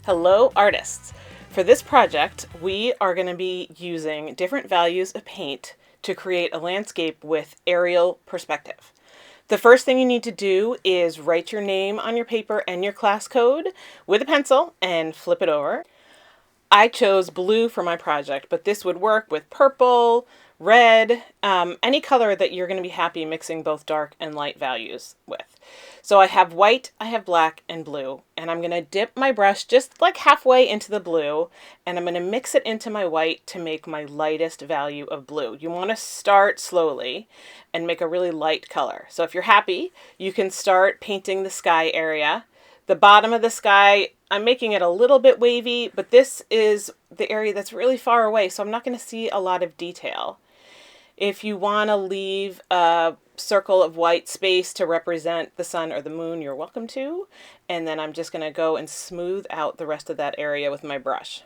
Hello artists! For this project, we are going to be using different values of paint to create a landscape with aerial perspective. The first thing you need to do is write your name on your paper and your class code with a pencil and flip it over. I chose blue for my project, but this would work with purple, red, any color that you're going to be happy mixing both dark and light values with. So I have white, I have black, and blue, and I'm going to dip my brush just like halfway into the blue, and I'm going to mix it into my white to make my lightest value of blue. You want to start slowly and make a really light color. So if you're happy, you can start painting the sky area. The bottom of the sky, I'm making it a little bit wavy, but this is the area that's really far away, so I'm not going to see a lot of detail. If you want to leave a circle of white space to represent the sun or the moon, you're welcome to. And then I'm just going to go and smooth out the rest of that area with my brush.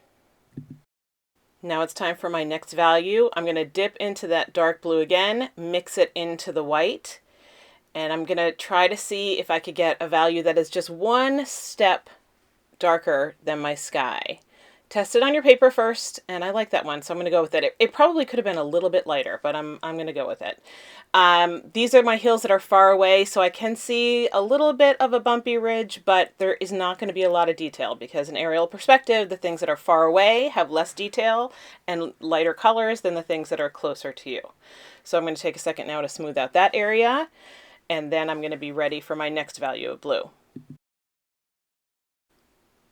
Now it's time for my next value. I'm going to dip into that dark blue again, mix it into the white, and I'm going to try to see if I could get a value that is just one step darker than my sky. Test it on your paper first, and I like that one, so I'm going to go with it. It probably could have been a little bit lighter, but I'm going to go with it. These are my hills that are far away, so I can see a little bit of a bumpy ridge, but there is not going to be a lot of detail because in aerial perspective, the things that are far away have less detail and lighter colors than the things that are closer to you. So I'm going to take a second now to smooth out that area, and then I'm going to be ready for my next value of blue.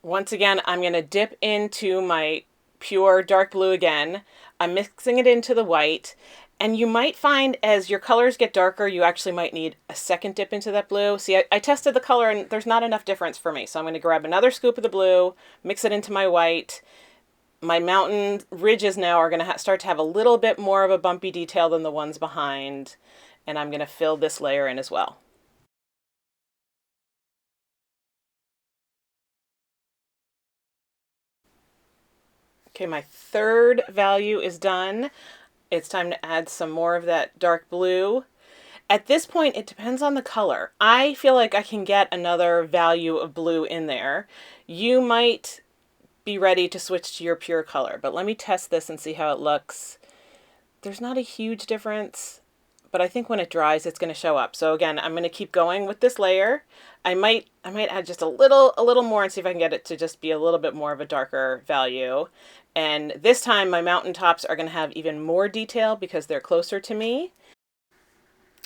Once again, I'm going to dip into my pure dark blue again. I'm mixing it into the white, and you might find as your colors get darker, you actually might need a second dip into that blue. See, I tested the color and there's not enough difference for me. So I'm going to grab another scoop of the blue, mix it into my white. My mountain ridges now are going to start to have a little bit more of a bumpy detail than the ones behind, and I'm going to fill this layer in as well. Okay, my third value is done. It's time to add some more of that dark blue. At this point, it depends on the color. I feel like I can get another value of blue in there. You might be ready to switch to your pure color, but let me test this and see how it looks. There's not a huge difference, but I think when it dries, it's going to show up. So again, I'm going to keep going with this layer. I might add just a little more and see if I can get it to just be a little bit more of a darker value. And this time my mountaintops are going to have even more detail because they're closer to me.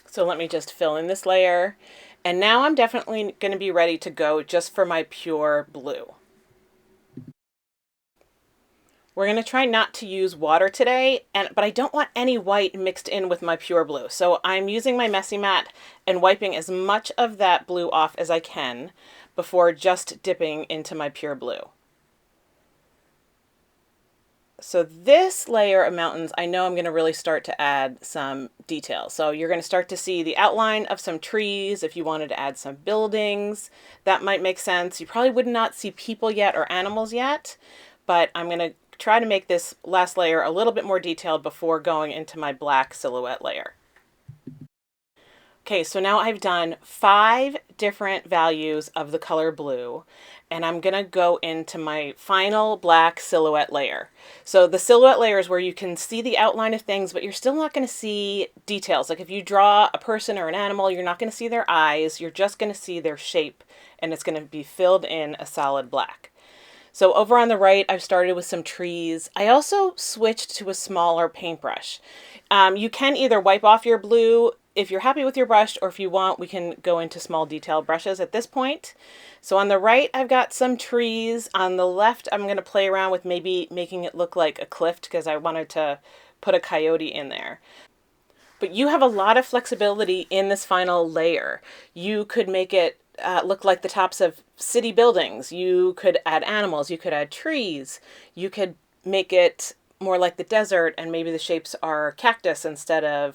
So let me just fill in this layer. And now I'm definitely going to be ready to go just for my pure blue. We're going to try not to use water today, but I don't want any white mixed in with my pure blue. So I'm using my messy mat and wiping as much of that blue off as I can before just dipping into my pure blue. So this layer of mountains, I know I'm going to really start to add some detail. So you're going to start to see the outline of some trees. If you wanted to add some buildings, that might make sense. You probably would not see people yet or animals yet, but I'm going to try to make this last layer a little bit more detailed before going into my black silhouette layer. Okay, so now I've done 5 different values of the color blue, and I'm going to go into my final black silhouette layer. So the silhouette layer is where you can see the outline of things, but you're still not going to see details. Like if you draw a person or an animal, you're not going to see their eyes, you're just going to see their shape, and it's going to be filled in a solid black. So over on the right, I've started with some trees. I also switched to a smaller paintbrush. You can either wipe off your blue if you're happy with your brush, or if you want, we can go into small detail brushes at this point. So on the right, I've got some trees. On the left, I'm going to play around with maybe making it look like a cliff because I wanted to put a coyote in there. But you have a lot of flexibility in this final layer. You could make it look like the tops of city buildings. You could add animals. You could add trees. You could make it more like the desert, and maybe the shapes are cactus instead of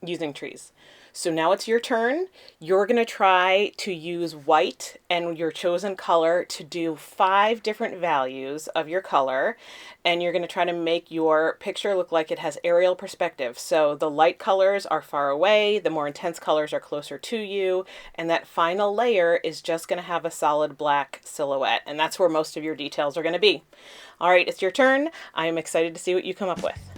using trees. So now it's your turn. You're going to try to use white and your chosen color to do 5 different values of your color, and you're going to try to make your picture look like it has aerial perspective. So the light colors are far away, the more intense colors are closer to you, and that final layer is just going to have a solid black silhouette, and that's where most of your details are going to be. All right, it's your turn. I am excited to see what you come up with.